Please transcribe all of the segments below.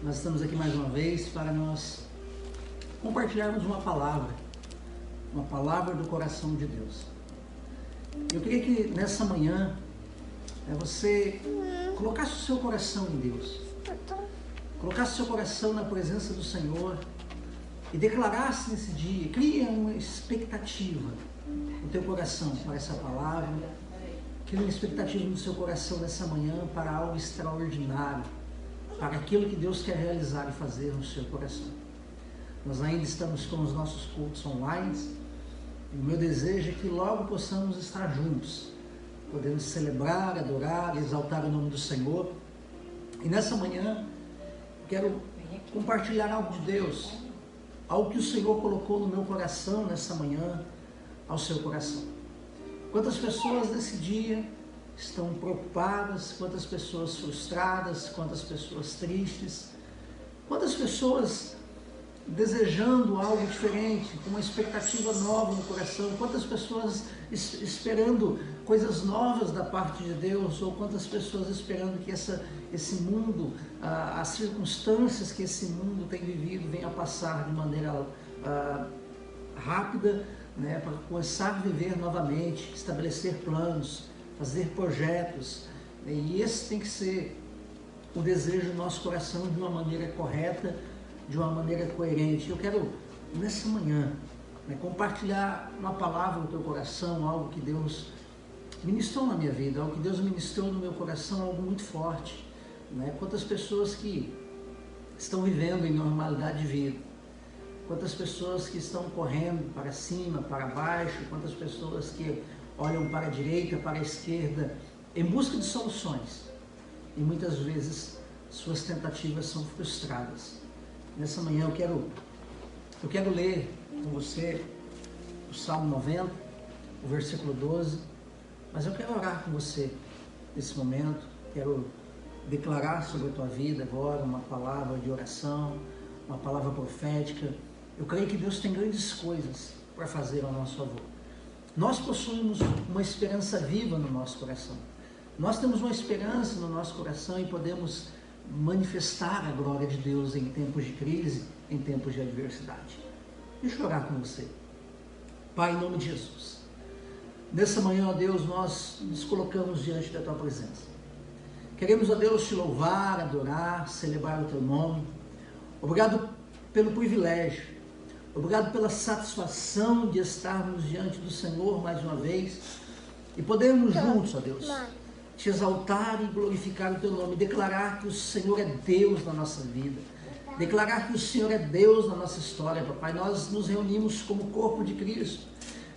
Nós estamos aqui mais uma vez para nós compartilharmos uma palavra do coração de Deus. Eu queria que nessa manhã você colocasse o seu coração em Deus, colocasse o seu coração na presença do Senhor e declarasse nesse dia, cria uma expectativa no teu coração para essa palavra, cria uma expectativa no seu coração nessa manhã para algo extraordinário, para aquilo que Deus quer realizar e fazer no seu coração. Nós ainda estamos com os nossos cultos online e o meu desejo é que logo possamos estar juntos, podendo celebrar, adorar, exaltar o nome do Senhor. E nessa manhã quero compartilhar algo de Deus, algo que o Senhor colocou no meu coração nessa manhã, ao seu coração. Quantas pessoas nesse dia estão preocupadas, quantas pessoas frustradas, quantas pessoas tristes, quantas pessoas desejando algo diferente, com uma expectativa nova no coração, quantas pessoas esperando coisas novas da parte de Deus, ou quantas pessoas esperando que esse mundo, as circunstâncias que esse mundo tem vivido venha a passar de maneira rápida, né, para começar a viver novamente, estabelecer planos, fazer projetos, e esse tem que ser o desejo do nosso coração de uma maneira correta, de uma maneira coerente. Eu quero, nessa manhã, compartilhar uma palavra no teu coração, algo que Deus ministrou na minha vida, algo que Deus ministrou no meu coração, algo muito forte. Quantas pessoas que estão vivendo em normalidade de vida, quantas pessoas que estão correndo para cima, para baixo, quantas pessoas que olham para a direita, para a esquerda, em busca de soluções, e muitas vezes suas tentativas são frustradas. Nessa manhã eu quero ler com você o Salmo 90, o versículo 12, mas eu quero orar com você nesse momento, quero declarar sobre a tua vida agora uma palavra de oração, uma palavra profética. Eu creio que Deus tem grandes coisas para fazer ao nosso favor. Nós possuímos uma esperança viva no nosso coração. Nós temos uma esperança no nosso coração e podemos manifestar a glória de Deus em tempos de crise, em tempos de adversidade. Deixa eu orar com você. Pai, em nome de Jesus, nessa manhã, ó Deus, nós nos colocamos diante da Tua presença. Queremos, ó Deus, Te louvar, adorar, celebrar o Teu nome. Obrigado pelo privilégio, obrigado pela satisfação de estarmos diante do Senhor mais uma vez e podermos juntos, ó Deus, Te exaltar e glorificar o Teu nome, declarar que o Senhor é Deus na nossa vida, declarar que o Senhor é Deus na nossa história, Papai. Nós nos reunimos como corpo de Cristo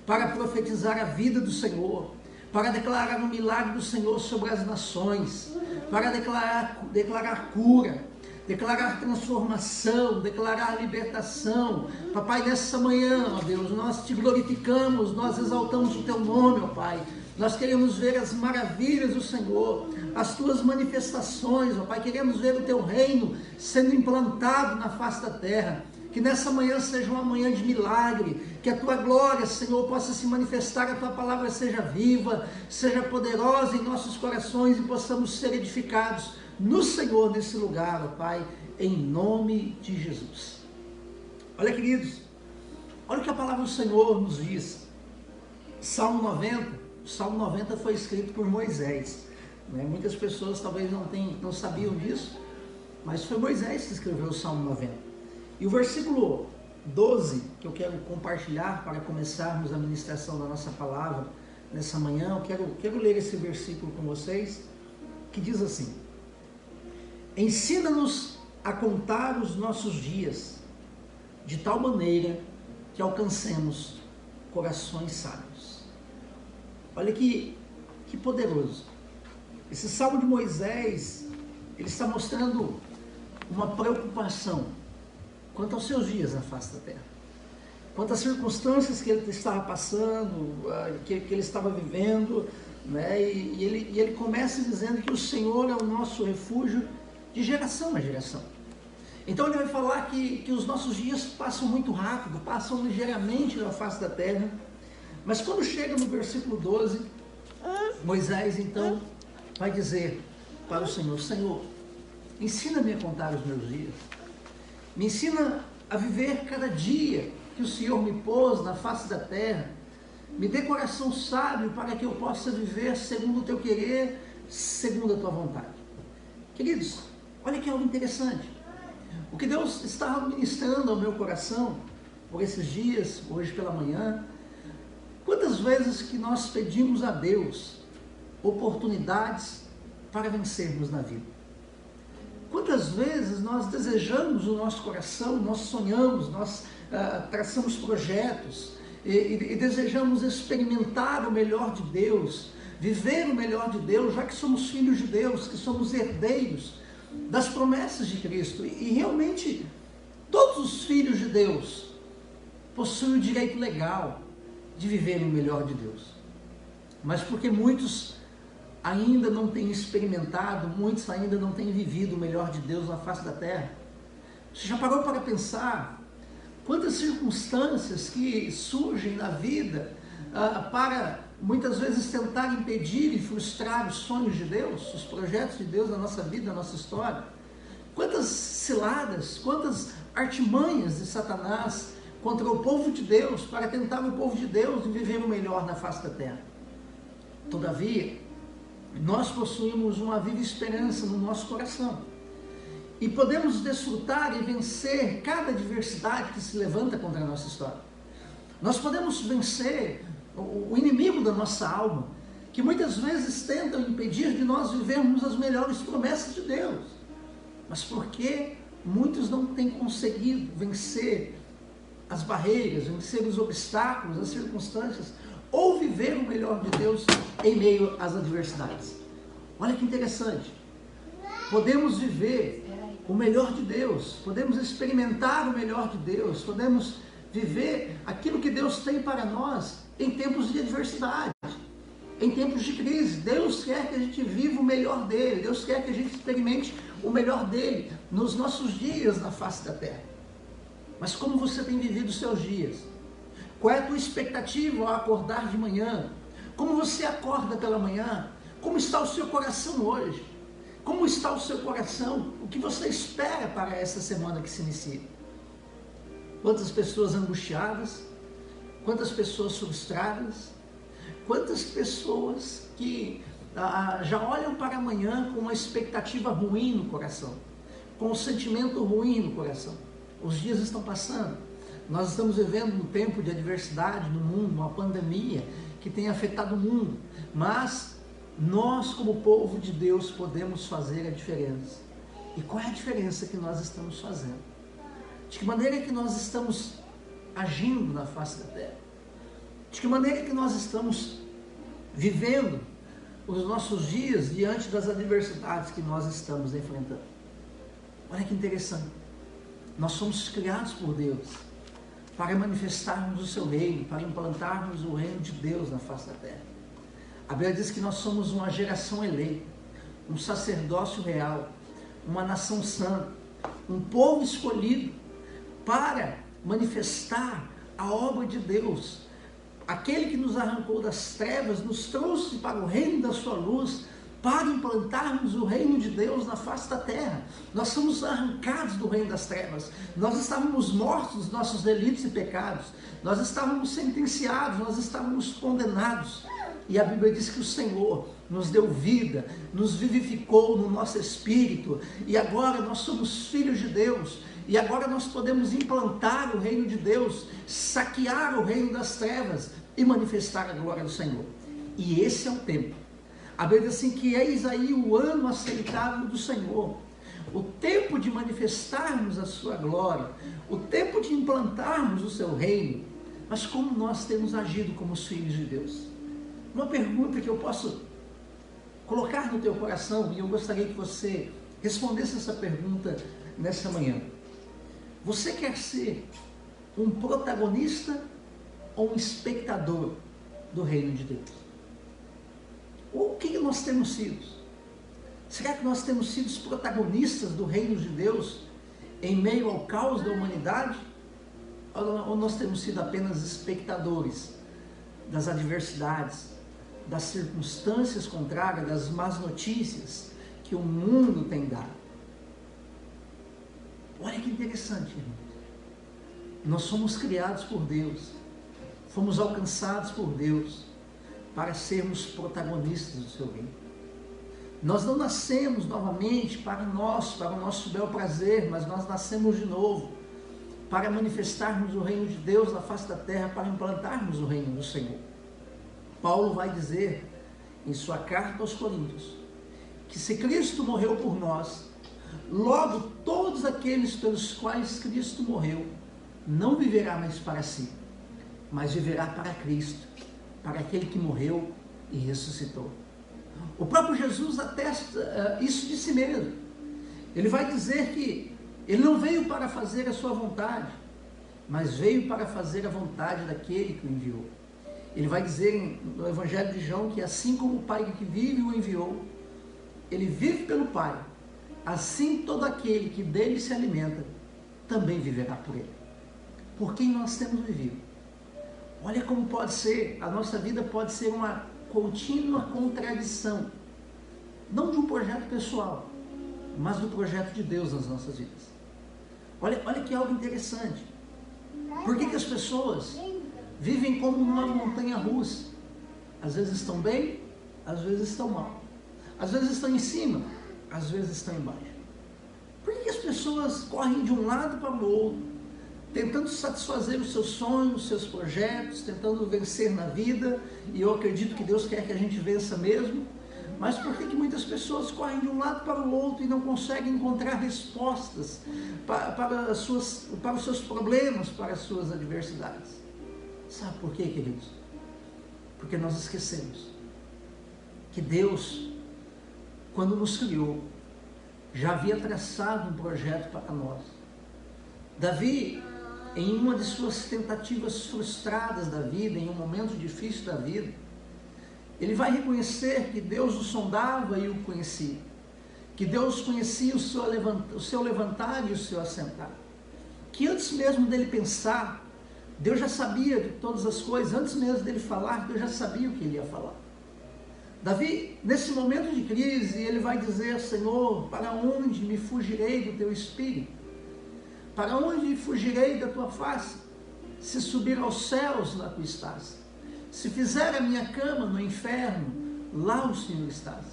para profetizar a vida do Senhor, para declarar o milagre do Senhor sobre as nações, para declarar cura, declarar transformação, declarar libertação. Papai, nessa manhã, ó Deus, nós Te glorificamos, nós exaltamos o Teu nome, ó Pai. Nós queremos ver as maravilhas do Senhor, as Tuas manifestações, ó Pai. Queremos ver o Teu reino sendo implantado na face da terra. Que nessa manhã seja uma manhã de milagre, que a Tua glória, Senhor, possa se manifestar, que a Tua palavra seja viva, seja poderosa em nossos corações e possamos ser edificados no Senhor nesse lugar, ó Pai, em nome de Jesus. Olha, queridos, olha o que a palavra do Senhor nos diz. Salmo 90. O Salmo 90 foi escrito por Moisés. Muitas pessoas talvez não sabiam disso, mas foi Moisés que escreveu o Salmo 90. E o versículo 12, que eu quero compartilhar para começarmos a ministração da nossa palavra nessa manhã, eu quero ler esse versículo com vocês, que diz assim: ensina-nos a contar os nossos dias, de tal maneira que alcancemos corações sábios. Olha que poderoso. Esse Salmo de Moisés, ele está mostrando uma preocupação quanto aos seus dias na face da terra, quanto às circunstâncias que ele estava passando, que ele estava vivendo, e ele começa dizendo que o Senhor é o nosso refúgio de geração a geração. Então ele vai falar que os nossos dias passam muito rápido, passam ligeiramente na face da terra. Mas quando chega no versículo 12, Moisés então vai dizer para o Senhor: Senhor, Ensina-me a contar os meus dias. Me ensina a viver cada dia que o Senhor me pôs na face da terra. Me dê coração sábio para que eu possa viver segundo o teu querer, segundo a tua vontade. Queridos, olha que algo interessante. O que Deus estava ministrando ao meu coração por esses dias, hoje pela manhã. Quantas vezes que nós pedimos a Deus oportunidades para vencermos na vida? Quantas vezes nós desejamos o nosso coração, nós sonhamos, nós traçamos projetos e desejamos experimentar o melhor de Deus, viver o melhor de Deus, já que somos filhos de Deus, que somos herdeiros das promessas de Cristo. E realmente todos os filhos de Deus possuem o direito legal de viver o melhor de Deus. Mas porque muitos ainda não têm experimentado, muitos ainda não têm vivido o melhor de Deus na face da terra. Você já parou para pensar quantas circunstâncias que surgem na vida para muitas vezes tentar impedir e frustrar os sonhos de Deus, os projetos de Deus na nossa vida, na nossa história? Quantas ciladas, quantas artimanhas de Satanás contra o povo de Deus, para tentar o povo de Deus viver o melhor na face da terra. Todavia, nós possuímos uma viva esperança no nosso coração e podemos desfrutar e vencer cada adversidade que se levanta contra a nossa história. Nós podemos vencer o inimigo da nossa alma, que muitas vezes tentam impedir de nós vivermos as melhores promessas de Deus, mas porque muitos não têm conseguido vencer as barreiras, vencer os obstáculos, as circunstâncias, ou viver o melhor de Deus em meio às adversidades. Olha que interessante, podemos viver o melhor de Deus, podemos experimentar o melhor de Deus, podemos viver aquilo que Deus tem para nós em tempos de adversidade, em tempos de crise. Deus quer que a gente viva o melhor dele, Deus quer que a gente experimente o melhor dele nos nossos dias na face da terra. Mas como você tem vivido os seus dias? Qual é a tua expectativa ao acordar de manhã? Como você acorda pela manhã? Como está o seu coração hoje? Como está o seu coração? O que você espera para essa semana que se inicia? Quantas pessoas angustiadas? Quantas pessoas frustradas? Quantas pessoas que já olham para amanhã com uma expectativa ruim no coração, com um sentimento ruim no coração? Os dias estão passando, nós estamos vivendo um tempo de adversidade no mundo, uma pandemia que tem afetado o mundo, mas nós como povo de Deus podemos fazer a diferença. E qual é a diferença que nós estamos fazendo? De que maneira que nós estamos agindo na face da terra? De que maneira que nós estamos vivendo os nossos dias diante das adversidades que nós estamos enfrentando? Olha que interessante. Nós somos criados por Deus para manifestarmos o seu reino, para implantarmos o reino de Deus na face da terra. A Bíblia diz que nós somos uma geração eleita, um sacerdócio real, uma nação santa, um povo escolhido para manifestar a obra de Deus. Aquele que nos arrancou das trevas, nos trouxe para o reino da sua luz, para implantarmos o reino de Deus na face da terra. Nós somos arrancados do reino das trevas, nós estávamos mortos dos nossos delitos e pecados, nós estávamos sentenciados, nós estávamos condenados, e a Bíblia diz que o Senhor nos deu vida, nos vivificou no nosso espírito, e agora nós somos filhos de Deus, e agora nós podemos implantar o reino de Deus, saquear o reino das trevas e manifestar a glória do Senhor. E esse é o tempo. A Bíblia diz assim que eis aí o ano aceitável do Senhor, o tempo de manifestarmos a sua glória, o tempo de implantarmos o seu reino. Mas como nós temos agido como os filhos de Deus? Uma pergunta que eu posso colocar no teu coração, e eu gostaria que você respondesse essa pergunta nessa manhã. Você quer ser um protagonista ou um espectador do reino de Deus? O que nós temos sido? Será que nós temos sido os protagonistas do reino de Deus em meio ao caos da humanidade? Ou nós temos sido apenas espectadores das adversidades, das circunstâncias contrárias, das más notícias que o mundo tem dado? Olha que interessante, irmãos. Nós somos criados por Deus, fomos alcançados por Deus para sermos protagonistas do seu reino. Nós não nascemos novamente para o nosso bel prazer, mas nós nascemos de novo para manifestarmos o reino de Deus na face da terra, para implantarmos o reino do Senhor. Paulo vai dizer em sua carta aos Coríntios que se Cristo morreu por nós, logo todos aqueles pelos quais Cristo morreu não viverá mais para si, mas viverá para Cristo, para aquele que morreu e ressuscitou. O próprio Jesus atesta isso de si mesmo. Ele vai dizer que ele não veio para fazer a sua vontade, mas veio para fazer a vontade daquele que o enviou. Ele vai dizer no Evangelho de João que assim como o Pai que vive o enviou, ele vive pelo Pai, assim todo aquele que dele se alimenta também viverá por ele. Por quem nós temos vivido. Olha como pode ser, a nossa vida pode ser uma contínua contradição, não de um projeto pessoal, mas do projeto de Deus nas nossas vidas. Olha que algo interessante. Por que as pessoas vivem como uma montanha russa? Às vezes estão bem, às vezes estão mal. Às vezes estão em cima, às vezes estão embaixo. Por que as pessoas correm de um lado para o outro, tentando satisfazer os seus sonhos, os seus projetos, tentando vencer na vida? E eu acredito que Deus quer que a gente vença mesmo. Mas por que muitas pessoas correm de um lado para o outro e não conseguem encontrar respostas para os seus problemas, para as suas adversidades? Sabe por quê, queridos? Porque nós esquecemos que Deus, quando nos criou, já havia traçado um projeto para nós. Davi, em uma de suas tentativas frustradas da vida, em um momento difícil da vida, ele vai reconhecer que Deus o sondava e o conhecia, que Deus conhecia o seu levantar e o seu assentar, que antes mesmo dele pensar, Deus já sabia de todas as coisas, antes mesmo dele falar, Deus já sabia o que ele ia falar. Davi, nesse momento de crise, ele vai dizer: Senhor, para onde me fugirei do teu espírito? Para onde fugirei da tua face? Se subir aos céus, lá tu estás. Se fizer a minha cama no inferno, lá o Senhor estás.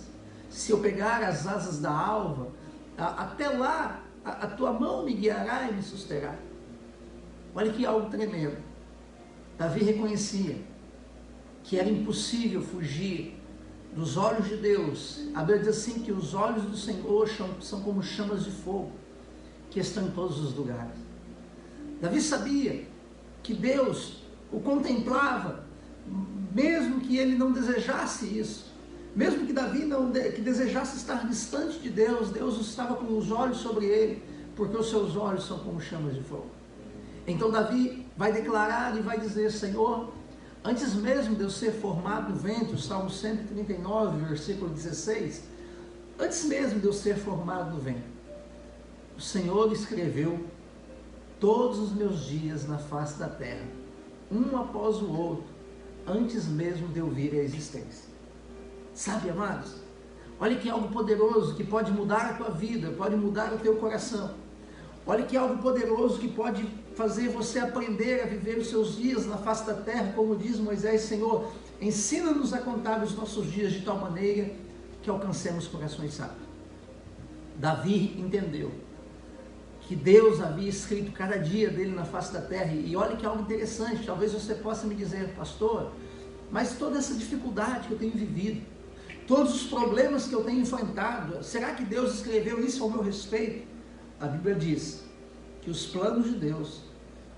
Se eu pegar as asas da alva, até lá a tua mão me guiará e me susterá. Olha que algo tremendo. Davi reconhecia que era impossível fugir dos olhos de Deus. A Bíblia diz assim que os olhos do Senhor são como chamas de fogo, que estão em todos os lugares. Davi sabia que Deus o contemplava, mesmo que ele não desejasse isso, mesmo que Davi que desejasse estar distante de Deus, Deus estava com os olhos sobre ele, porque os seus olhos são como chamas de fogo. Então Davi vai declarar e vai dizer: Senhor, antes mesmo de eu ser formado no ventre, o Salmo 139, versículo 16, antes mesmo de eu ser formado no ventre, o Senhor escreveu todos os meus dias na face da terra, um após o outro, antes mesmo de eu vir à existência. Sabe, amados? Olha que algo poderoso que pode mudar a tua vida, pode mudar o teu coração. Olha que algo poderoso que pode fazer você aprender a viver os seus dias na face da terra, como diz Moisés: Senhor, ensina-nos a contar os nossos dias de tal maneira que alcancemos corações sábios. Davi entendeu que Deus havia escrito cada dia dele na face da terra. E olha que algo interessante, talvez você possa me dizer: pastor, mas toda essa dificuldade que eu tenho vivido, todos os problemas que eu tenho enfrentado, será que Deus escreveu isso ao meu respeito? A Bíblia diz que os planos de Deus,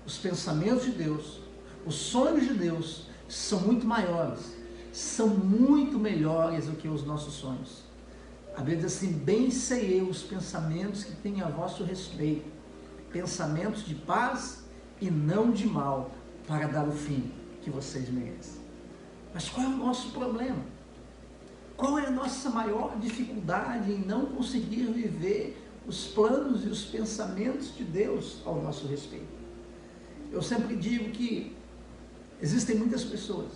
os pensamentos de Deus, os sonhos de Deus são muito maiores, são muito melhores do que os nossos sonhos. A Bíblia diz assim: bem sei eu os pensamentos que tenho a vosso respeito, pensamentos de paz e não de mal, para dar o fim que vocês merecem. Mas qual é o nosso problema? Qual é a nossa maior dificuldade em não conseguir viver os planos e os pensamentos de Deus ao nosso respeito? Eu sempre digo que existem muitas pessoas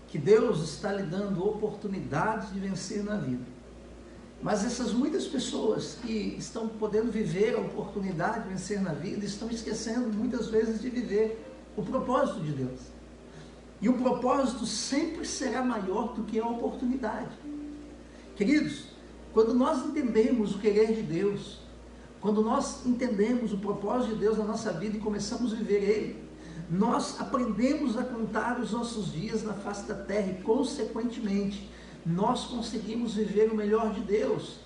que Deus está lhe dando oportunidades de vencer na vida, Mas essas muitas pessoas que estão podendo viver a oportunidade de vencer na vida, estão esquecendo muitas vezes de viver o propósito de Deus. E o propósito sempre será maior do que a oportunidade. Queridos, quando nós entendemos o querer de Deus, quando nós entendemos o propósito de Deus na nossa vida e começamos a viver Ele, nós aprendemos a contar os nossos dias na face da terra e, consequentemente, nós conseguimos viver o melhor de Deus.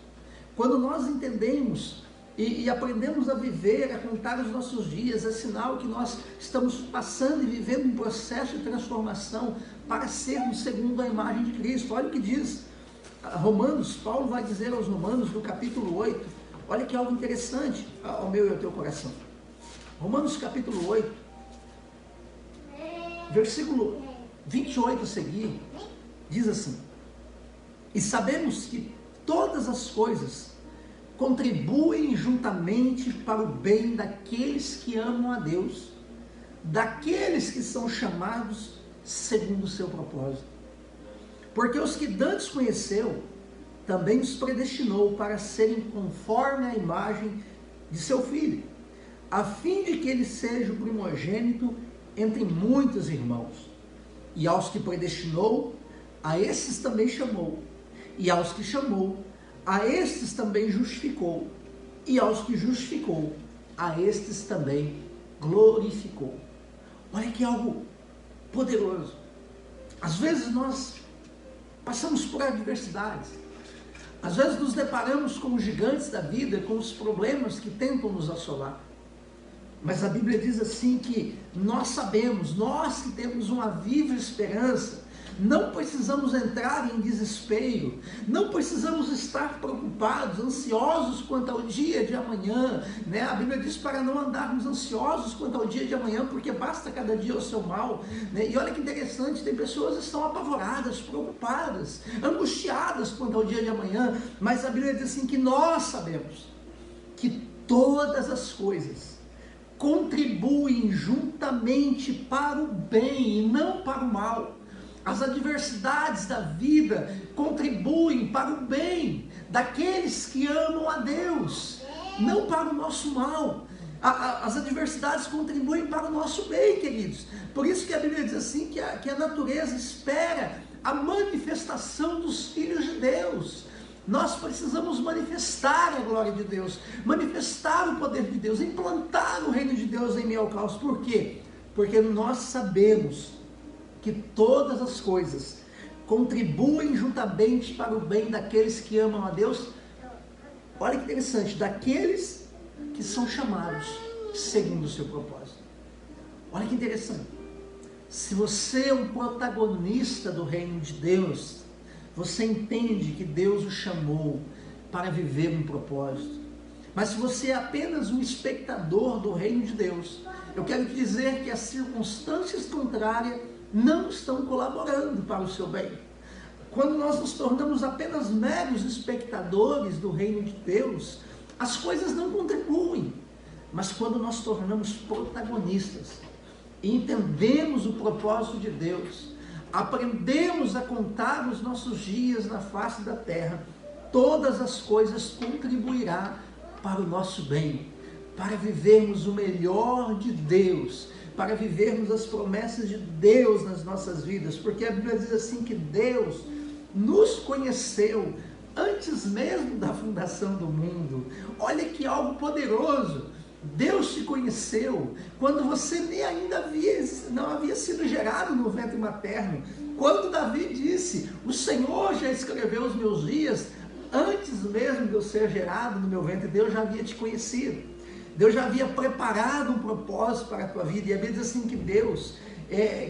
Quando nós entendemos e aprendemos a viver, a contar os nossos dias, é sinal que nós estamos passando e vivendo um processo de transformação para sermos segundo a imagem de Cristo. Olha o que diz Romanos, Paulo vai dizer aos Romanos, no capítulo 8, olha que algo interessante ao meu e ao teu coração. Romanos capítulo 8, versículo 28 a seguir, diz assim: e sabemos que todas as coisas contribuem juntamente para o bem daqueles que amam a Deus, daqueles que são chamados segundo o seu propósito. Porque os que dantes conheceu, também os predestinou para serem conforme a imagem de seu Filho, a fim de que ele seja o primogênito entre muitos irmãos. E aos que predestinou, a esses também chamou. E aos que chamou, a estes também justificou, e aos que justificou, a estes também glorificou. Olha que algo poderoso. Às vezes nós passamos por adversidades, às vezes nos deparamos com os gigantes da vida, com os problemas que tentam nos assolar. Mas a Bíblia diz assim que nós sabemos, nós que temos uma viva esperança, não precisamos entrar em desespero, não precisamos estar preocupados, ansiosos quanto ao dia de amanhã, né? A Bíblia diz para não andarmos ansiosos quanto ao dia de amanhã, porque basta cada dia o seu mal, né? E olha que interessante, tem pessoas que estão apavoradas, preocupadas, angustiadas quanto ao dia de amanhã, mas a Bíblia diz assim que nós sabemos que todas as coisas contribuem juntamente para o bem e não para o mal. As adversidades da vida contribuem para o bem daqueles que amam a Deus, não para o nosso mal. As adversidades contribuem para o nosso bem, queridos. Por isso que a Bíblia diz assim que a natureza espera a manifestação dos filhos de Deus. Nós precisamos manifestar a glória de Deus, manifestar o poder de Deus, implantar o reino de Deus em meio ao caos. Por quê? Porque nós sabemos que todas as coisas contribuem juntamente para o bem daqueles que amam a Deus. Olha que interessante, daqueles que são chamados segundo o seu propósito. Olha que interessante. Se você é um protagonista do reino de Deus, você entende que Deus o chamou para viver um propósito. Mas se você é apenas um espectador do reino de Deus, eu quero te dizer que as circunstâncias contrárias não estão colaborando para o seu bem. Quando nós nos tornamos apenas meros espectadores do reino de Deus, as coisas não contribuem. Mas quando nós tornamos protagonistas e entendemos o propósito de Deus, aprendemos a contar os nossos dias na face da terra, todas as coisas contribuirão para o nosso bem, para vivermos o melhor de Deus, para vivermos as promessas de Deus nas nossas vidas, porque a Bíblia diz assim que Deus nos conheceu antes mesmo da fundação do mundo. Olha que algo poderoso. Deus te conheceu quando você nem ainda não havia sido gerado no ventre materno. Quando Davi disse, o Senhor já escreveu os meus dias, antes mesmo de eu ser gerado no meu ventre, Deus já havia te conhecido. Deus já havia preparado um propósito para a tua vida. E a Bíblia diz assim que Deus,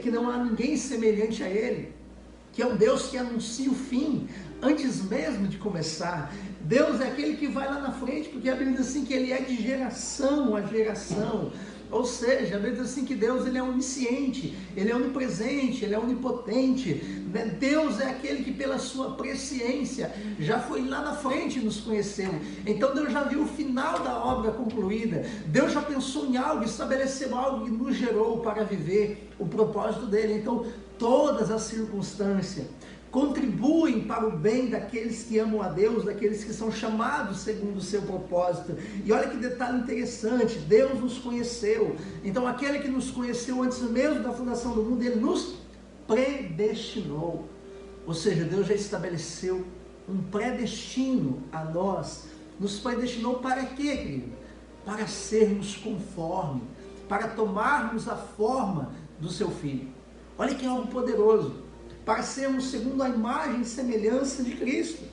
que não há ninguém semelhante a Ele, que é um Deus que anuncia o fim antes mesmo de começar. Deus é aquele que vai lá na frente, porque a Bíblia diz assim que Ele é de geração a geração. Ou seja, a Bíblia diz assim que Deus ele é onisciente, Ele é onipresente, Ele é onipotente. Deus é aquele que pela sua presciência já foi lá na frente nos conhecer. Então Deus já viu o final da obra concluída. Deus já pensou em algo, estabeleceu algo que nos gerou para viver o propósito dele. Então todas as circunstâncias contribuem para o bem daqueles que amam a Deus, daqueles que são chamados segundo o seu propósito. E olha que detalhe interessante, Deus nos conheceu. Então aquele que nos conheceu antes mesmo da fundação do mundo, Ele nos predestinou. Ou seja, Deus já estabeleceu um predestino a nós. Nos predestinou para quê, querido? Para sermos conforme, para tomarmos a forma do seu Filho. Olha que algo poderoso. Para sermos segundo a imagem e semelhança de Cristo,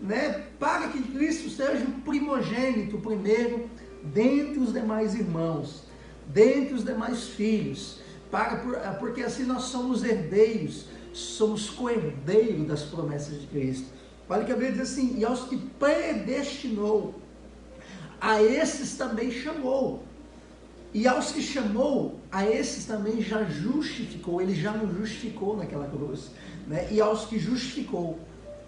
né? Para que Cristo seja o primogênito, o primeiro, dentre os demais irmãos, dentre os demais filhos, porque assim nós somos herdeiros, somos co-herdeiros das promessas de Cristo. Olha que a Bíblia diz assim, e aos que predestinou, a esses também chamou. E aos que chamou, a esses também já justificou. Ele já nos justificou naquela cruz, né? E aos que justificou,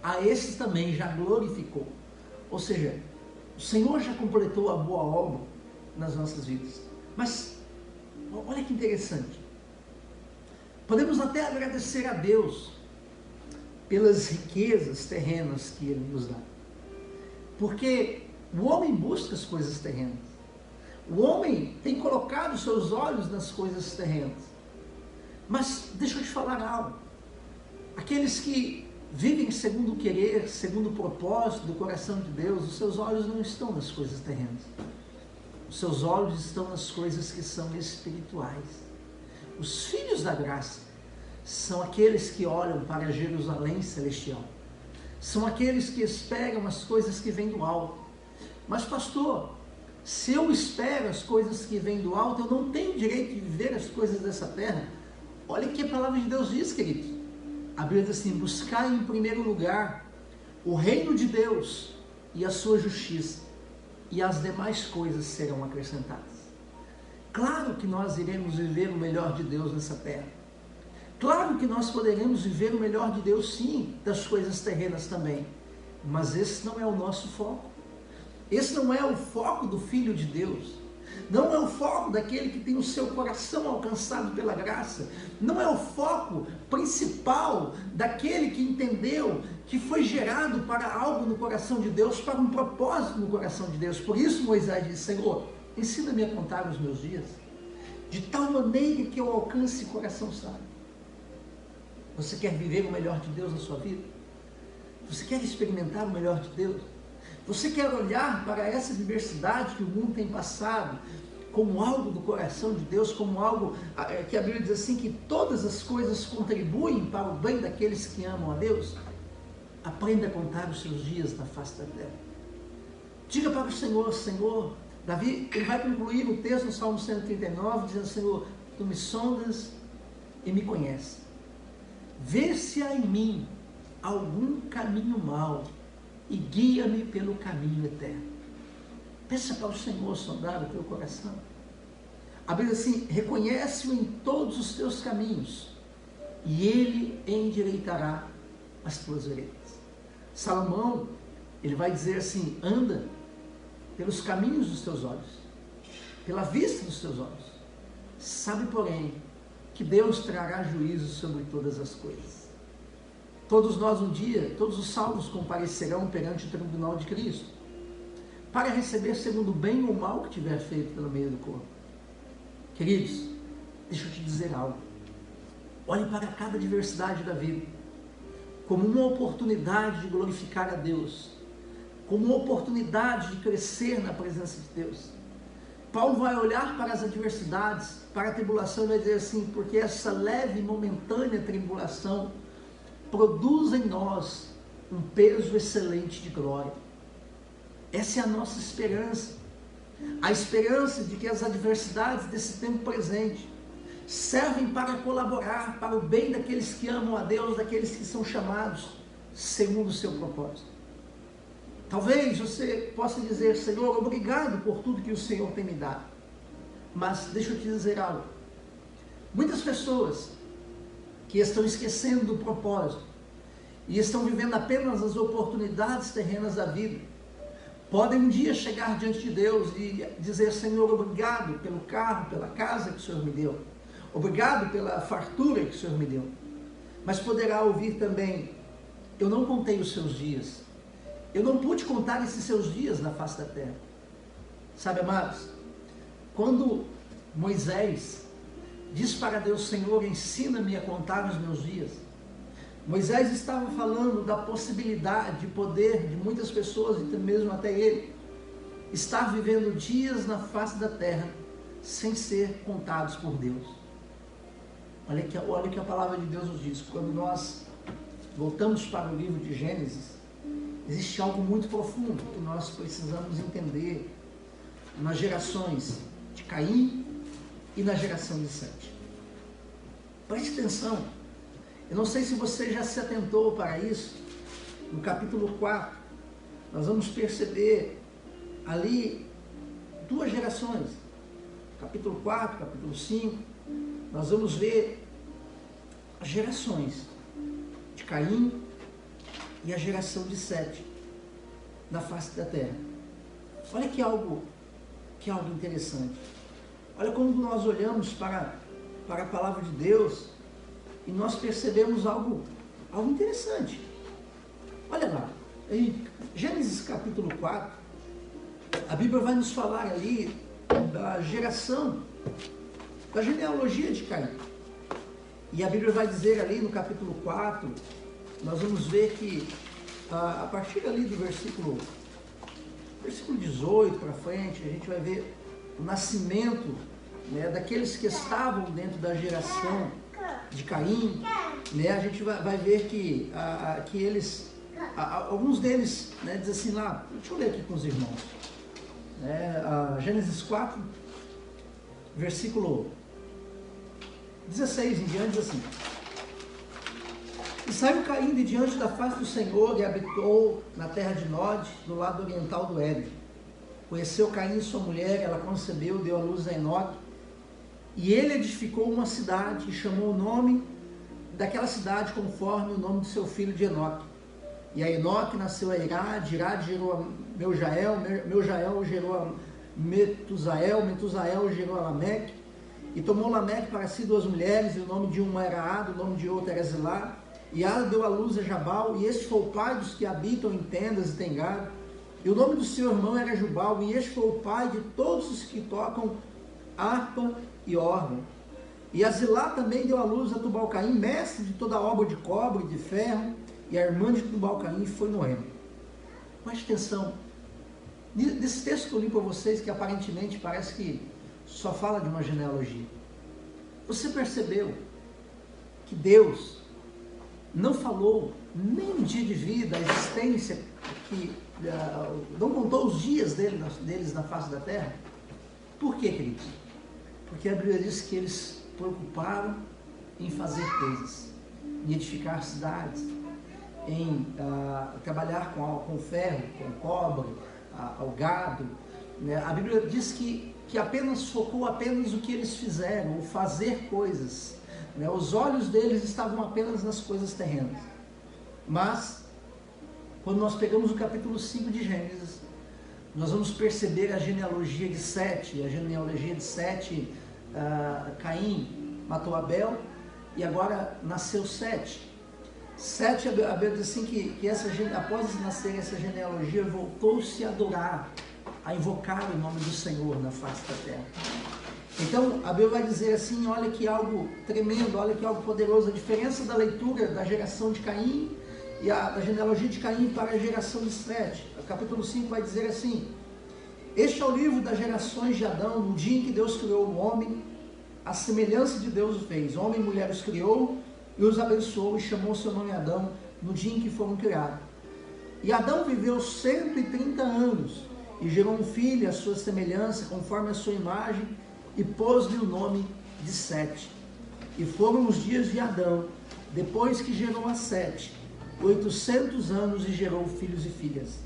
a esses também já glorificou. Ou seja, o Senhor já completou a boa obra nas nossas vidas. Mas, olha que interessante. Podemos até agradecer a Deus pelas riquezas terrenas que Ele nos dá. Porque o homem busca as coisas terrenas. O homem tem colocado seus olhos nas coisas terrenas. Mas deixa eu te falar algo. Aqueles que vivem segundo o querer, segundo o propósito do coração de Deus, os seus olhos não estão nas coisas terrenas. Os seus olhos estão nas coisas que são espirituais. Os filhos da graça são aqueles que olham para Jerusalém celestial. São aqueles que esperam as coisas que vêm do alto. Mas pastor, se eu espero as coisas que vêm do alto, eu não tenho direito de viver as coisas dessa terra. Olha o que a palavra de Deus diz, queridos. A Bíblia diz assim, buscai em primeiro lugar o reino de Deus e a sua justiça, e as demais coisas serão acrescentadas. Claro que nós iremos viver o melhor de Deus nessa terra. Claro que nós poderemos viver o melhor de Deus, sim, das coisas terrenas também. Mas esse não é o nosso foco. Esse não é o foco do Filho de Deus. Não é o foco daquele que tem o seu coração alcançado pela graça. Não é o foco principal daquele que entendeu que foi gerado para algo no coração de Deus, para um propósito no coração de Deus. Por isso Moisés disse, Senhor, ensina-me a contar os meus dias, de tal maneira que eu alcance coração sábio. Você quer viver o melhor de Deus na sua vida? Você quer experimentar o melhor de Deus? Você quer olhar para essa diversidade que o mundo tem passado como algo do coração de Deus, como algo que a Bíblia diz assim, que todas as coisas contribuem para o bem daqueles que amam a Deus? Aprenda a contar os seus dias na face da terra. Diga para o Senhor, Senhor, Davi, ele vai concluir o texto no Salmo 139, dizendo, Senhor, Tu me sondas e me conheces. Vê se há em mim algum caminho mau e guia-me pelo caminho eterno. Peça para o Senhor sondar o teu coração. A Bíblia diz assim, reconhece-o em todos os teus caminhos e Ele endireitará as tuas veredas. Salomão, ele vai dizer assim, anda pelos caminhos dos teus olhos, pela vista dos teus olhos. Sabe, porém, que Deus trará juízo sobre todas as coisas. Todos nós um dia, todos os salvos comparecerão perante o tribunal de Cristo, para receber segundo o bem ou mal que tiver feito pelo meio do corpo. Queridos, deixa eu te dizer algo. Olhe para cada diversidade da vida, como uma oportunidade de glorificar a Deus, como uma oportunidade de crescer na presença de Deus. Paulo vai olhar para as adversidades, para a tribulação e vai dizer assim, porque essa leve e momentânea tribulação produz em nós um peso excelente de glória. Essa é a nossa esperança. A esperança de que as adversidades desse tempo presente servem para colaborar para o bem daqueles que amam a Deus, daqueles que são chamados segundo o seu propósito. Talvez você possa dizer, Senhor, obrigado por tudo que o Senhor tem me dado. Mas deixa eu te dizer algo. Muitas pessoas que estão esquecendo do propósito e estão vivendo apenas as oportunidades terrenas da vida, podem um dia chegar diante de Deus e dizer, Senhor, obrigado pelo carro, pela casa que o Senhor me deu. Obrigado pela fartura que o Senhor me deu. Mas poderá ouvir também, eu não contei os seus dias. Eu não pude contar esses seus dias na face da terra. Sabe, amados, quando Moisés diz para Deus, Senhor, ensina-me a contar os meus dias, Moisés estava falando da possibilidade de poder de muitas pessoas, e mesmo até ele, estar vivendo dias na face da terra sem ser contados por Deus. Olha que a palavra de Deus nos diz. Quando nós voltamos para o livro de Gênesis, existe algo muito profundo que nós precisamos entender nas gerações de Caim e na geração de Sete. Preste atenção. Eu não sei se você já se atentou para isso. No capítulo 4, nós vamos perceber ali duas gerações. Capítulo 4, capítulo 5, nós vamos ver as gerações de Caim e a geração de Sete na face da terra. Olha que algo interessante. Olha como nós olhamos para a palavra de Deus e nós percebemos algo interessante. Olha lá, em Gênesis capítulo 4, a Bíblia vai nos falar ali da geração, da genealogia de Caim. E a Bíblia vai dizer ali no capítulo 4, nós vamos ver que a partir ali do versículo 18 para frente, a gente vai ver o nascimento, né, daqueles que estavam dentro da geração de Caim, né? A gente vai ver que eles, alguns deles, né, diz assim lá, deixa eu ler aqui com os irmãos, Gênesis 4, versículo 16 em diante, diz assim: E saiu Caim de diante da face do Senhor e habitou na terra de Nod, no lado oriental do Éden. Conheceu Caim sua mulher, ela concebeu, deu à luz a Enoque, e ele edificou uma cidade e chamou o nome daquela cidade conforme o nome do seu filho de Enoque. E a Enoque nasceu a Irade, Irade gerou a Meujael, Meujael gerou a Metusael, Metusael gerou a Lameque, e tomou Lameque para si duas mulheres, e o nome de uma era Ada, o nome de outra era Zilá, e Ada deu à luz a Jabal, e este foi o pai dos que habitam em tendas e tem gado, e o nome do seu irmão era Jubal, e este foi o pai de todos os que tocam harpa e órgão. E a Zilá também deu à luz a Tubal-Caim, mestre de toda a obra de cobre e de ferro, e a irmã de Tubal-Caim foi Noemi. Preste atenção, nesse texto que eu li para vocês, que aparentemente parece que só fala de uma genealogia, você percebeu que Deus não falou nem um dia de vida, a existência, que não contou os dias deles na face da terra? Por quê, queridos? Porque a Bíblia diz que eles preocuparam em fazer coisas, em edificar cidades, em trabalhar com ferro, com cobre, ao gado, né? A Bíblia diz que apenas focou apenas o que eles fizeram, o fazer coisas, né? Os olhos deles estavam apenas nas coisas terrenas. Mas, quando nós pegamos o capítulo 5 de Gênesis, nós vamos perceber a genealogia de Sete. A genealogia de Sete, Caim matou Abel, e agora nasceu Sete. Sete, a Bíblia diz assim que após nascer essa genealogia, voltou-se a adorar, a invocar o nome do Senhor na face da terra. Então, a Bíblia vai dizer assim, olha que algo tremendo, olha que algo poderoso, a diferença da leitura da geração de Caim e da genealogia de Caim para a geração de Sete. O capítulo 5 vai dizer assim: Este é o livro das gerações de Adão, no dia em que Deus criou o homem, a semelhança de Deus o fez. Homem e mulher os criou e os abençoou e chamou seu nome Adão, no dia em que foram criados. E Adão viveu 130 anos e gerou um filho à sua semelhança, conforme a sua imagem, e pôs-lhe o nome de Sete. E foram os dias de Adão, depois que gerou a Sete, 800 anos, e gerou filhos e filhas.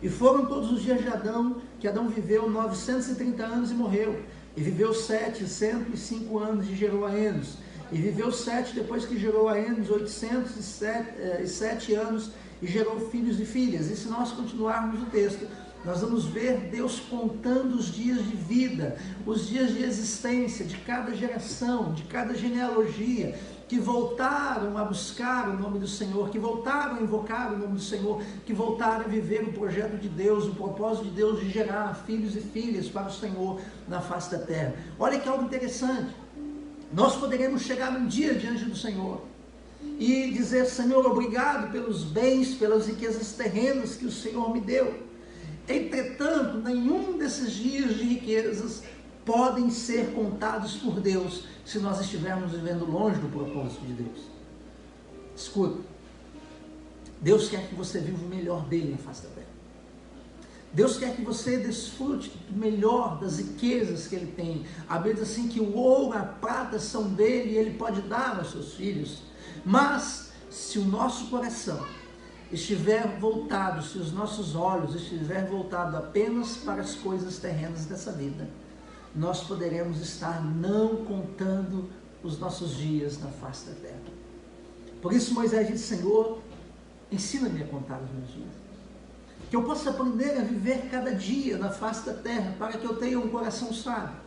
E foram todos os dias de Adão, que Adão viveu 930 anos e morreu. E viveu 705 anos e gerou a Enos. E viveu Sete, depois que gerou a Enos, 807 anos e gerou filhos e filhas. E se nós continuarmos o texto, Nós vamos ver Deus contando os dias de vida, os dias de existência de cada geração, de cada genealogia, que voltaram a buscar o nome do Senhor, que voltaram a invocar o nome do Senhor, que voltaram a viver o projeto de Deus, o propósito de Deus de gerar filhos e filhas para o Senhor na face da terra. Olha que algo interessante. Nós poderemos chegar um dia diante do Senhor e dizer: Senhor, obrigado pelos bens, pelas riquezas terrenas que o Senhor me deu. Entretanto, nenhum desses dias de riquezas podem ser contados por Deus se nós estivermos vivendo longe do propósito de Deus. Escuta, Deus quer que você viva o melhor dele na face da terra. Deus quer que você desfrute do melhor das riquezas que ele tem. A Bíblia diz assim que o ouro, a prata são dele e ele pode dar aos seus filhos. Mas se o nosso coração estiver voltado, se os nossos olhos estiverem voltados apenas para as coisas terrenas dessa vida, nós poderemos estar não contando os nossos dias na face da terra. Por isso Moisés disse: Senhor, ensina-me a contar os meus dias, que eu possa aprender a viver cada dia na face da terra, para que eu tenha um coração sábio,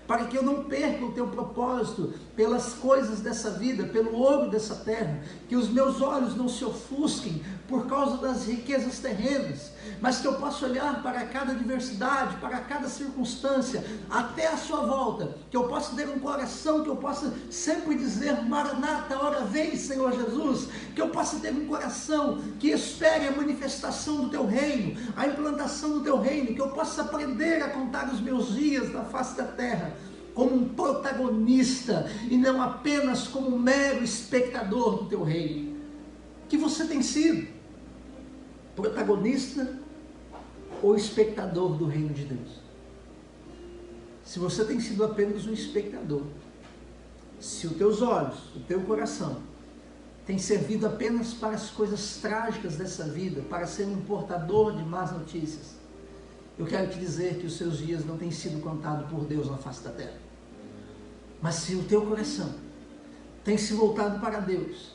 para que eu não perca o teu propósito pelas coisas dessa vida, pelo ouro dessa terra, que os meus olhos não se ofusquem por causa das riquezas terrenas, mas que eu possa olhar para cada adversidade, para cada circunstância, até a sua volta, que eu possa ter um coração, que eu possa sempre dizer: Maranata, ora vem, Senhor Jesus, que eu possa ter um coração que espere a manifestação do teu reino, a implantação do teu reino, que eu possa aprender a contar os meus dias na face da terra, como um protagonista e não apenas como um mero espectador do teu reino. Que você tem sido protagonista ou espectador do reino de Deus? Se você tem sido apenas um espectador, se os teus olhos, o teu coração tem servido apenas para as coisas trágicas dessa vida, para ser um portador de más notícias, eu quero te dizer que os seus dias não têm sido contados por Deus na face da terra. Mas se o teu coração tem se voltado para Deus,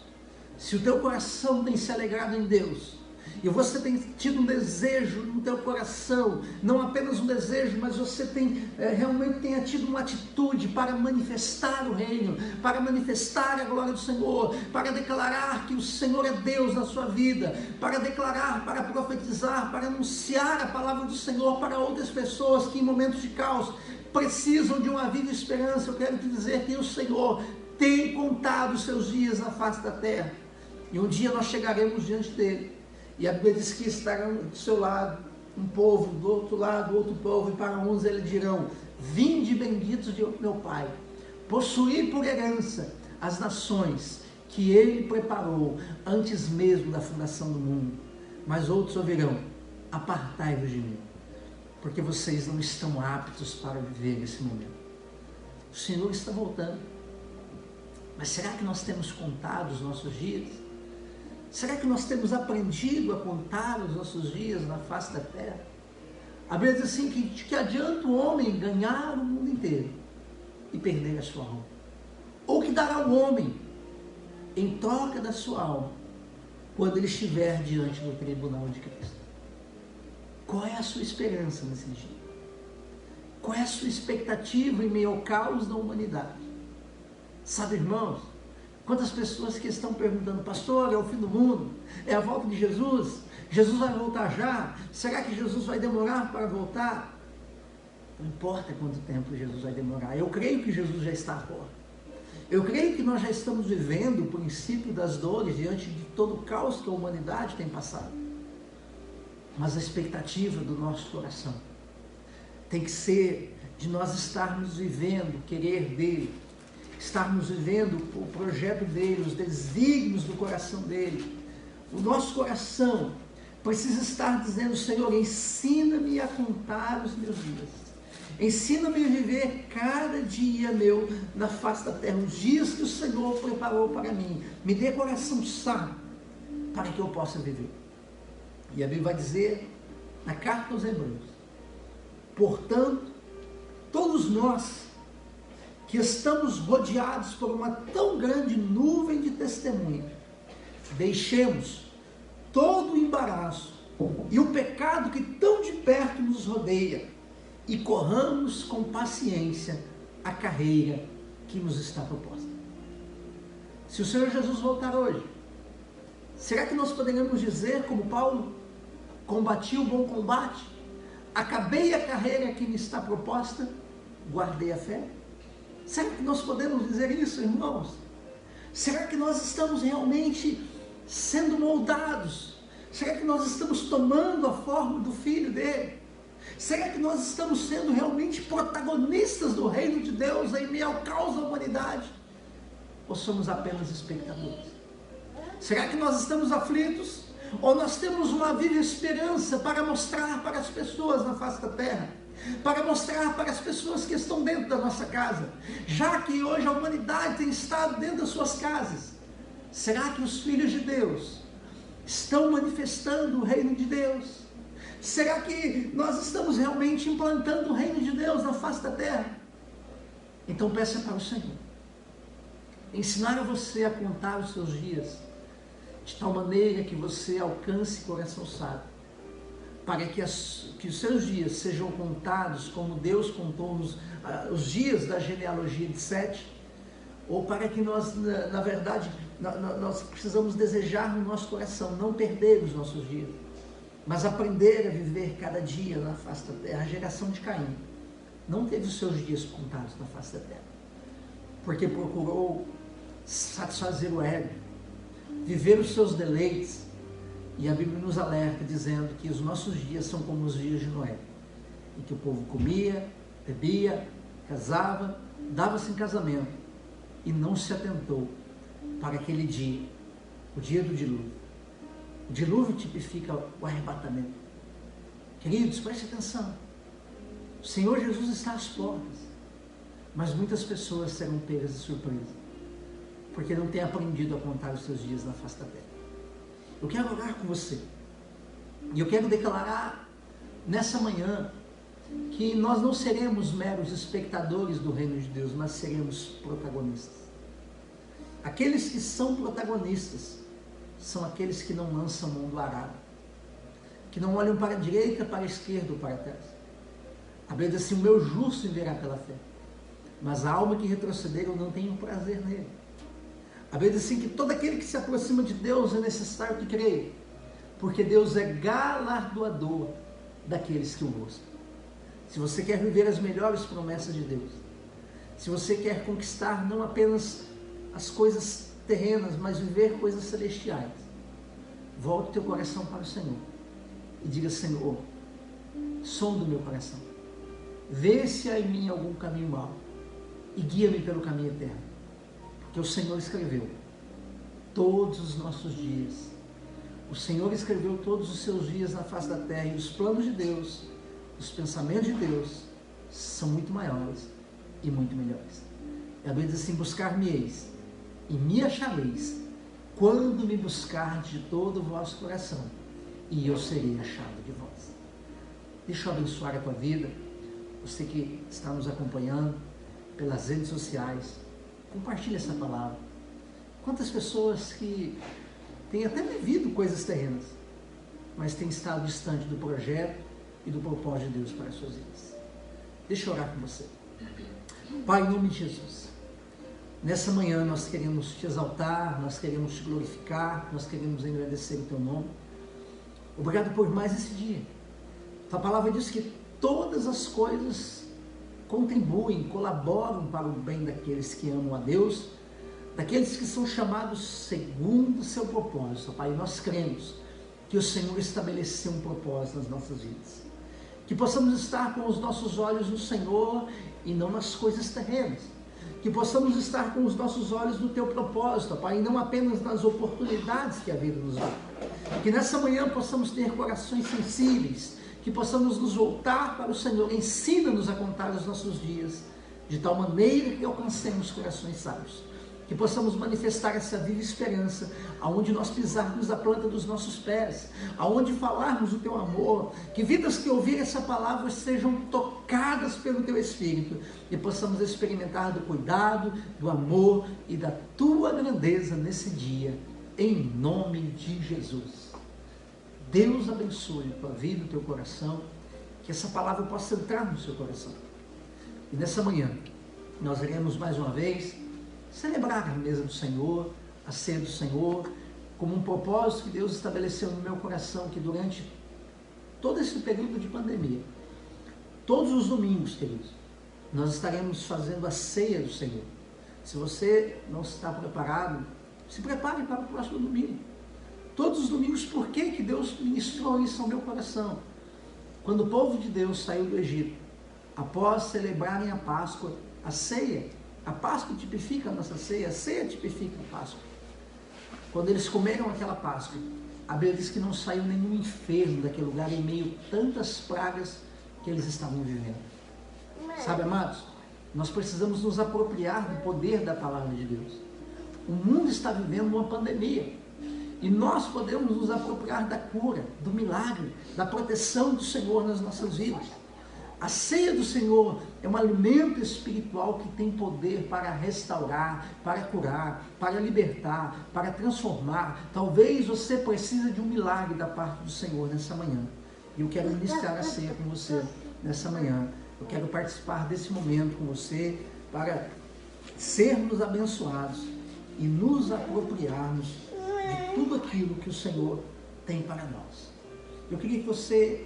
se o teu coração tem se alegrado em Deus, e você tem tido um desejo no teu coração, não apenas um desejo, mas você tem realmente tido uma atitude para manifestar o reino, para manifestar a glória do Senhor, para declarar que o Senhor é Deus na sua vida, para declarar, para profetizar, para anunciar a palavra do Senhor para outras pessoas que em momentos de caos precisam de uma viva esperança. Eu quero te dizer que o Senhor tem contado os seus dias na face da terra, e um dia nós chegaremos diante dele, e a Bíblia diz que estará do seu lado um povo, do outro lado outro povo, e para uns eles dirão: vinde benditos de meu Pai, possuí por herança as nações que ele preparou antes mesmo da fundação do mundo. Mas outros ouvirão: apartai-vos de mim, porque vocês não estão aptos para viver esse momento. O Senhor está voltando. Mas será que nós temos contado os nossos dias? Será que nós temos aprendido a contar os nossos dias na face da terra? A Bíblia diz assim que adianta o homem ganhar o mundo inteiro e perder a sua alma. Ou que dará o homem em troca da sua alma quando ele estiver diante do tribunal de Cristo? Qual é a sua esperança nesse dia? Qual é a sua expectativa em meio ao caos da humanidade? Sabe, irmãos, quantas pessoas que estão perguntando: pastor, é o fim do mundo? É a volta de Jesus? Jesus vai voltar já? Será que Jesus vai demorar para voltar? Não importa quanto tempo Jesus vai demorar, eu creio que Jesus já está à porta. Eu creio que nós já estamos vivendo o princípio das dores diante de todo o caos que a humanidade tem passado. Mas a expectativa do nosso coração tem que ser de nós estarmos vivendo o querer dele, estarmos vivendo o projeto dele, os desígnios do coração dele. O nosso coração precisa estar dizendo: Senhor, ensina-me a contar os meus dias, ensina-me a viver cada dia meu na face da terra, os dias que o Senhor preparou para mim. Me dê coração sábio para que eu possa viver. E a Bíblia vai dizer na carta aos Hebreus: portanto, todos nós que estamos rodeados por uma tão grande nuvem de testemunha, deixemos todo o embaraço e o pecado que tão de perto nos rodeia, e corramos com paciência a carreira que nos está proposta. Se o Senhor Jesus voltar hoje, será que nós poderemos dizer, como Paulo, combati o bom combate, acabei a carreira que me está proposta, guardei a fé? Será que nós podemos dizer isso, irmãos? Será que nós estamos realmente sendo moldados? Será que nós estamos tomando a forma do Filho dele? Será que nós estamos sendo realmente protagonistas do reino de Deus em meio ao caos da humanidade? Ou somos apenas espectadores? Será que nós estamos aflitos? Ou nós temos uma viva esperança para mostrar para as pessoas na face da terra? Para mostrar para as pessoas que estão dentro da nossa casa? Já que hoje a humanidade tem estado dentro das suas casas, será que os filhos de Deus estão manifestando o reino de Deus? Será que nós estamos realmente implantando o reino de Deus na face da terra? Então peça para o Senhor ensinar a você a contar os seus dias, de tal maneira que você alcance coração sábio, para que os seus dias sejam contados como Deus contou os dias da genealogia de Sete, ou para que nós, na verdade, nós precisamos desejar no nosso coração não perder os nossos dias, mas aprender a viver cada dia na face da terra. A geração de Caim não teve os seus dias contados na face da terra, porque procurou satisfazer o ego, viver os seus deleites, e a Bíblia nos alerta dizendo que os nossos dias são como os dias de Noé, em que o povo comia, bebia, casava, dava-se em casamento, e não se atentou para aquele dia, o dia do dilúvio. O dilúvio tipifica o arrebatamento. Queridos, preste atenção, o Senhor Jesus está às portas, mas muitas pessoas serão pegas de surpresa, porque não têm aprendido a contar os seus dias na face da terra. Eu quero orar com você, e eu quero declarar nessa manhã que nós não seremos meros espectadores do reino de Deus, mas seremos protagonistas. Aqueles que são protagonistas são aqueles que não lançam mão do arado, que não olham para a direita, para a esquerda ou para trás. A Bíblia diz assim: o meu justo viverá pela fé, mas a alma que retroceder eu não tenho prazer nele. A Bíblia diz assim que todo aquele que se aproxima de Deus é necessário que creia, porque Deus é galardoador daqueles que o buscam. Se você quer viver as melhores promessas de Deus, se você quer conquistar não apenas as coisas terrenas, mas viver coisas celestiais, volte teu coração para o Senhor e diga: Senhor, sonda o meu coração, vê se há em mim algum caminho mau e guia-me pelo caminho eterno. Que o Senhor escreveu todos os nossos dias. O Senhor escreveu todos os seus dias na face da terra, e os planos de Deus, os pensamentos de Deus são muito maiores e muito melhores. A Bíblia diz assim: buscar-me-eis e me achareis quando me buscardes de todo o vosso coração, e eu serei achado de vós. Deixa eu abençoar a tua vida, você que está nos acompanhando pelas redes sociais. Compartilhe essa palavra. Quantas pessoas que têm até vivido coisas terrenas, mas têm estado distante do projeto e do propósito de Deus para as suas vidas. Deixa eu orar com você. Pai, em nome de Jesus, nessa manhã nós queremos te exaltar, nós queremos te glorificar, nós queremos agradecer o teu nome. Obrigado por mais esse dia. Tua palavra diz que todas as coisas contribuem, colaboram para o bem daqueles que amam a Deus, daqueles que são chamados segundo o seu propósito. Pai, nós cremos que o Senhor estabeleceu um propósito nas nossas vidas, que possamos estar com os nossos olhos no Senhor e não nas coisas terrenas, que possamos estar com os nossos olhos no teu propósito, Pai, e não apenas nas oportunidades que a vida nos dá. Que nessa manhã possamos ter corações sensíveis, que possamos nos voltar para o Senhor. Ensina-nos a contar os nossos dias, de tal maneira que alcancemos corações sábios, que possamos manifestar essa viva esperança, aonde nós pisarmos a planta dos nossos pés, aonde falarmos o teu amor, que vidas que ouvirem essa palavra sejam tocadas pelo teu Espírito, e possamos experimentar do cuidado, do amor e da tua grandeza nesse dia, em nome de Jesus. Deus abençoe a tua vida, o teu coração, que essa palavra possa entrar no seu coração. E nessa manhã, nós iremos mais uma vez celebrar a mesa do Senhor, a ceia do Senhor, como um propósito que Deus estabeleceu no meu coração, que durante todo esse período de pandemia, todos os domingos, queridos, nós estaremos fazendo a ceia do Senhor. Se você não está preparado, se prepare para o próximo domingo. Todos os domingos, por que Deus ministrou isso ao meu coração? Quando o povo de Deus saiu do Egito, após celebrarem a Páscoa, a ceia, a Páscoa tipifica a nossa ceia, a ceia tipifica a Páscoa. Quando eles comeram aquela Páscoa, a Bíblia diz que não saiu nenhum enfermo daquele lugar em meio a tantas pragas que eles estavam vivendo. Sabe, amados, nós precisamos nos apropriar do poder da palavra de Deus. O mundo está vivendo uma pandemia e nós podemos nos apropriar da cura, do milagre, da proteção do Senhor nas nossas vidas. A ceia do Senhor é um alimento espiritual que tem poder para restaurar, para curar, para libertar, para transformar. Talvez você precise de um milagre da parte do Senhor nessa manhã. E eu quero ministrar a ceia com você nessa manhã. Eu quero participar desse momento com você para sermos abençoados e nos apropriarmos de tudo aquilo que o Senhor tem para nós. Eu queria que você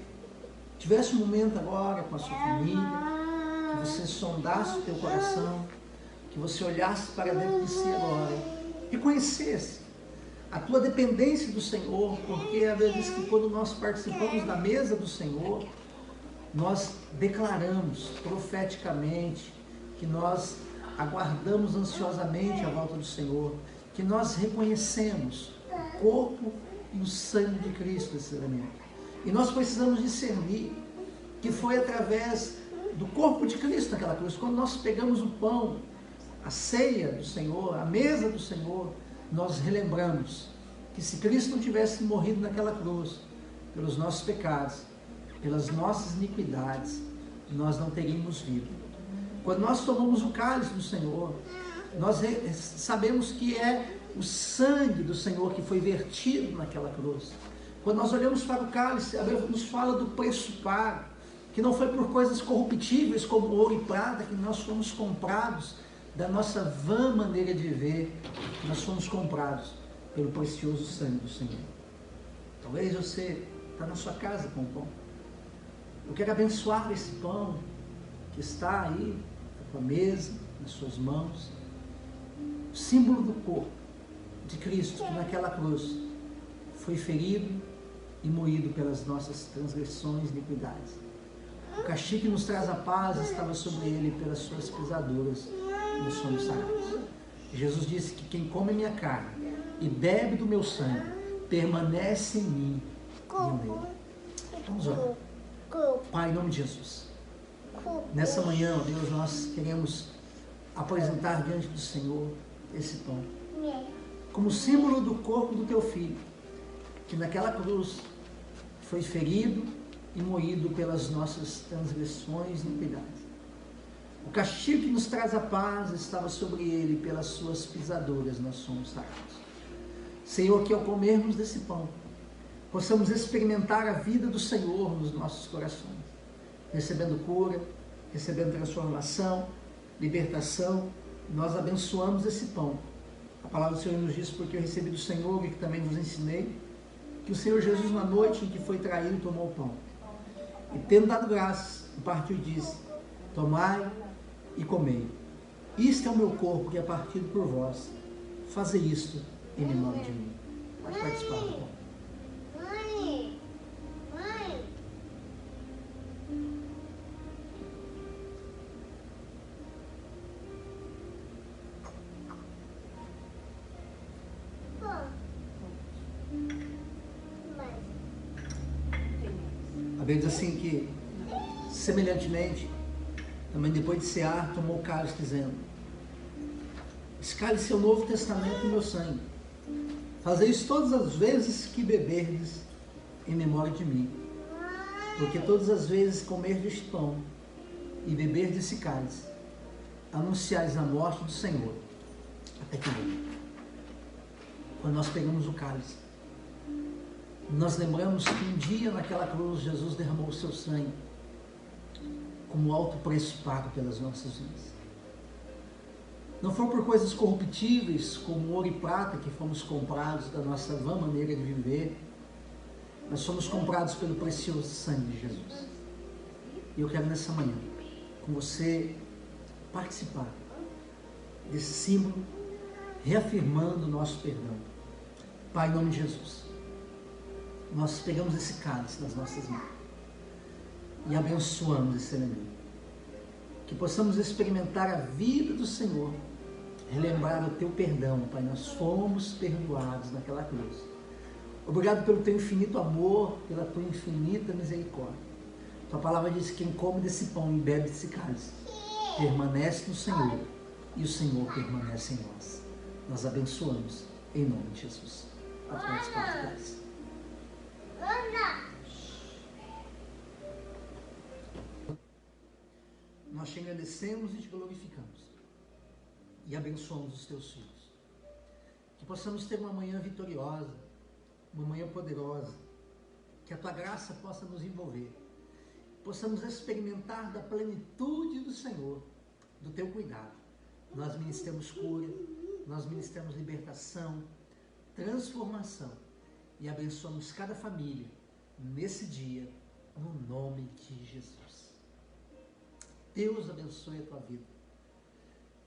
tivesse um momento agora com a sua família, que você sondasse o teu coração, que você olhasse para dentro de si agora, reconhecesse a tua dependência do Senhor, porque a Bíblia diz que quando nós participamos da mesa do Senhor, nós declaramos profeticamente que nós aguardamos ansiosamente a volta do Senhor, que nós reconhecemos o corpo e o sangue de Cristo, esse elemento. E nós precisamos discernir que foi através do corpo de Cristo naquela cruz. Quando nós pegamos o pão, a ceia do Senhor, a mesa do Senhor, nós relembramos que se Cristo não tivesse morrido naquela cruz, pelos nossos pecados, pelas nossas iniquidades, nós não teríamos vida. Quando nós tomamos o cálice do Senhor, nós sabemos que é o sangue do Senhor que foi vertido naquela cruz. Quando nós olhamos para o cálice, a Bíblia nos fala do preço pago, que não foi por coisas corruptíveis como ouro e prata que nós fomos comprados da nossa vã maneira de viver, nós fomos comprados pelo precioso sangue do Senhor. Talvez você está na sua casa com o pão. Eu quero abençoar esse pão que está aí na tua mesa, nas suas mãos, símbolo do corpo de Cristo, que naquela cruz foi ferido e moído pelas nossas transgressões e iniquidades. O castigo que nos traz a paz estava sobre ele, e pelas suas pisaduras nós somos sarados. Jesus disse que quem come minha carne e bebe do meu sangue permanece em mim e eu nele. Vamos orar. Pai, em nome de Jesus, nessa manhã, ó Deus, nós queremos apresentar diante do Senhor esse pão como símbolo do corpo do teu Filho, que naquela cruz foi ferido e moído pelas nossas transgressões e iniquidades. O castigo que nos traz a paz estava sobre ele, pelas suas pisaduras nós somos sarados. Senhor, que ao comermos desse pão, possamos experimentar a vida do Senhor nos nossos corações, recebendo cura, recebendo transformação, libertação. Nós abençoamos esse pão. A palavra do Senhor nos diz: porque eu recebi do Senhor e que também vos ensinei, que o Senhor Jesus, na noite em que foi traído, tomou o pão. E tendo dado graças, partiu e disse: tomai e comei. Isto é o meu corpo que é partido por vós. Fazei isto em memória de mim. Pode participar do pão. A Bíblia diz assim que, semelhantemente, também depois de cear, tomou o cálice, dizendo: esse cálice é o Novo Testamento do meu sangue. Fazei isso todas as vezes que beberdes em memória de mim. Porque todas as vezes que comerdes este pão e beberdes esse cálice, anunciais a morte do Senhor até que venha. Quando nós pegamos o cálice, Nós lembramos que um dia naquela cruz Jesus derramou o seu sangue como alto preço pago pelas nossas vidas. Não foi por coisas corruptíveis como ouro e prata que fomos comprados da nossa vã maneira de viver, mas fomos comprados pelo precioso sangue de Jesus. E eu quero nessa manhã, com você, participar desse símbolo, reafirmando o nosso perdão. Pai, em nome de Jesus, nós pegamos esse cálice nas nossas mãos e abençoamos esse elemento. Que possamos experimentar a vida do Senhor, relembrar o teu perdão, Pai. Nós fomos perdoados naquela cruz. Obrigado pelo teu infinito amor, pela tua infinita misericórdia. Tua palavra diz que quem come desse pão e bebe desse cálice permanece no Senhor e o Senhor permanece em nós. Nós abençoamos em nome de Jesus. Até as partes. Nós te agradecemos e te glorificamos e abençoamos os teus filhos. Que possamos ter uma manhã vitoriosa, uma manhã poderosa, que a tua graça possa nos envolver, possamos experimentar da plenitude do Senhor, do teu cuidado. Nós ministramos cura, nós ministramos libertação, transformação e abençoamos cada família nesse dia, no nome de Jesus. Deus abençoe a tua vida,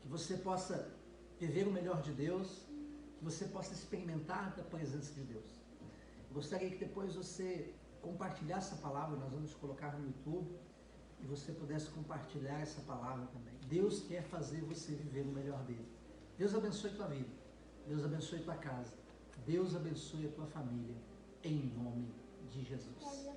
que você possa viver o melhor de Deus, que você possa experimentar da presença de Deus. Eu gostaria que depois você compartilhasse essa palavra, nós vamos colocar no YouTube, e você pudesse compartilhar essa palavra também. Deus quer fazer você viver o melhor dele. Deus abençoe a tua vida, Deus abençoe a tua casa, Deus abençoe a tua família, em nome de Jesus.